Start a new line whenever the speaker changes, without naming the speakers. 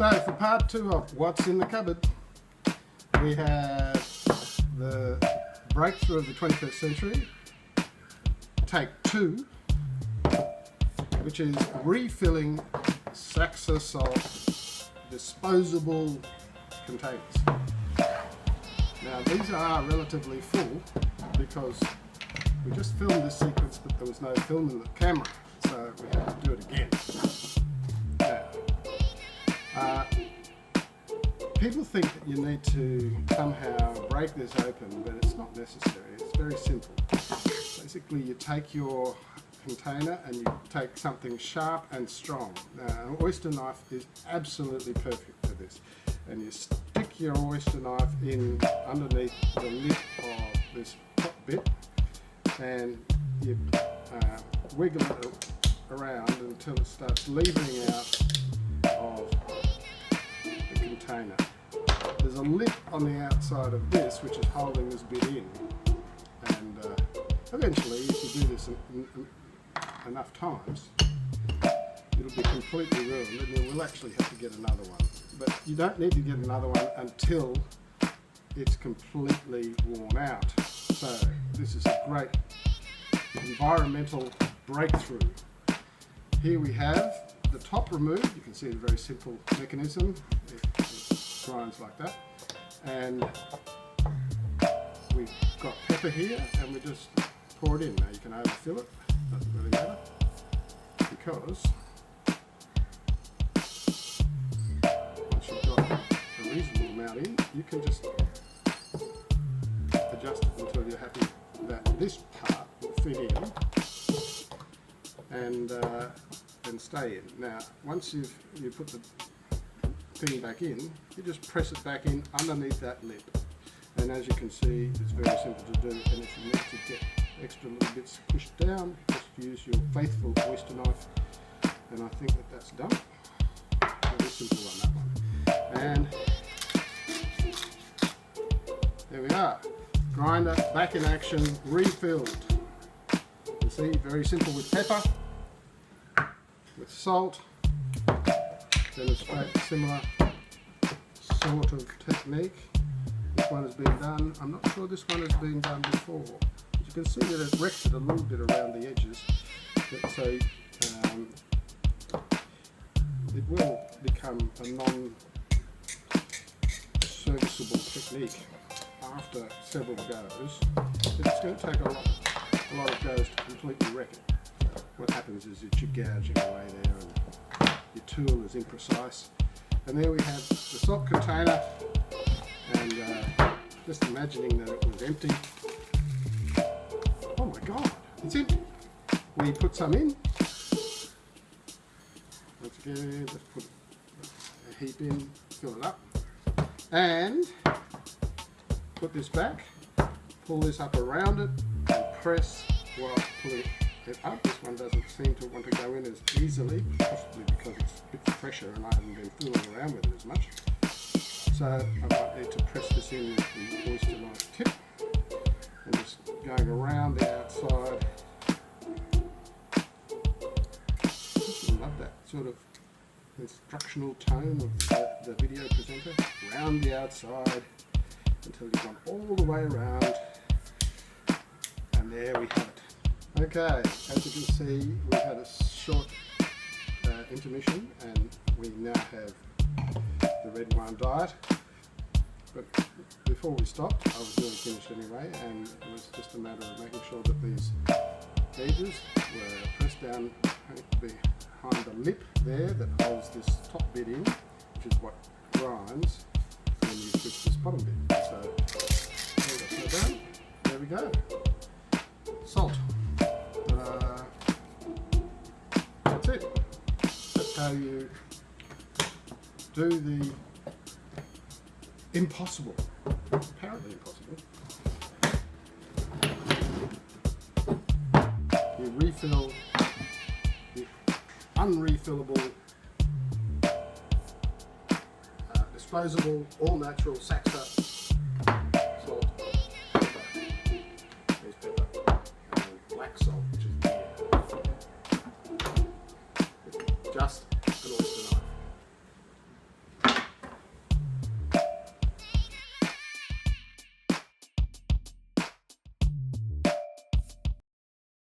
So for part 2 of What's in the Cupboard, we have the breakthrough of the 21st century, take 2, which is refilling Saxa salt disposable containers. Now these are relatively full because we just filmed this sequence but there was no film in the camera, so we had to do it again. Now, people think that you need to somehow break this open, but it's not necessary. It's very simple. Basically you take your container and you take something sharp and strong. Now, an oyster knife is absolutely perfect for this, and you stick your oyster knife in underneath the lip of this top bit and you wiggle it around until it starts levering out of the container. There's a lip on the outside of this which is holding this bit in, and eventually if you do this enough times it'll be completely ruined and you will actually have to get another one. But you don't need to get another one until it's completely worn out. So this is a great environmental breakthrough. Here we have the top removed. You can see the very simple mechanism. It grinds like that. And we've got pepper here and we just pour it in. Now you can overfill it, doesn't really matter, because once you've got a reasonable amount in, you can just adjust it until you're happy that this part will fit in and stay in. Now once you put the thing back in, you just press it back in underneath that lip, and as you can see it's very simple to do. And if you need to get extra little bits pushed down, just use your faithful oyster knife, and I think that that's done. Very simple on that one. And there we are, grinder back in action, refilled. You see, very simple with pepper, with salt. Demonstrate a similar sort of technique. This one has been done. I'm not sure this one has been done before. As you can see that it wrecks it a little bit around the edges, so it will become a non-serviceable technique after several goes. It's going to take a lot of goes to completely wreck it. What happens is that you're gouging away there and your tool is imprecise. And there we have the salt container, and just imagining that it was empty. Oh my god, it's empty. We put some in. Once again, just put a heap in, fill it up, and put this back, pull this up around it, and press while pulling it up. This one doesn't seem to want to go in as easily, possibly because it's a bit fresher and I haven't been fooling around with it as much. So I might need to press this in with the oyster knife tip and just going around the outside. I love that sort of instructional tone of the video presenter. Round the outside until you've gone all the way around, and there we have it. Okay, as you can see, we had a short intermission and we now have the red wine diet. But before we stopped, I was nearly finished anyway, and it was just a matter of making sure that these gauges were pressed down behind the lip there that holds this top bit in, which is what grinds when you switch this bottom bit. So there we go. Salt. That's it. That's how you do the impossible, apparently impossible. You refill the unrefillable, disposable, all-natural Saxa salt. There's pepper and black salt, which is beer. Just an oyster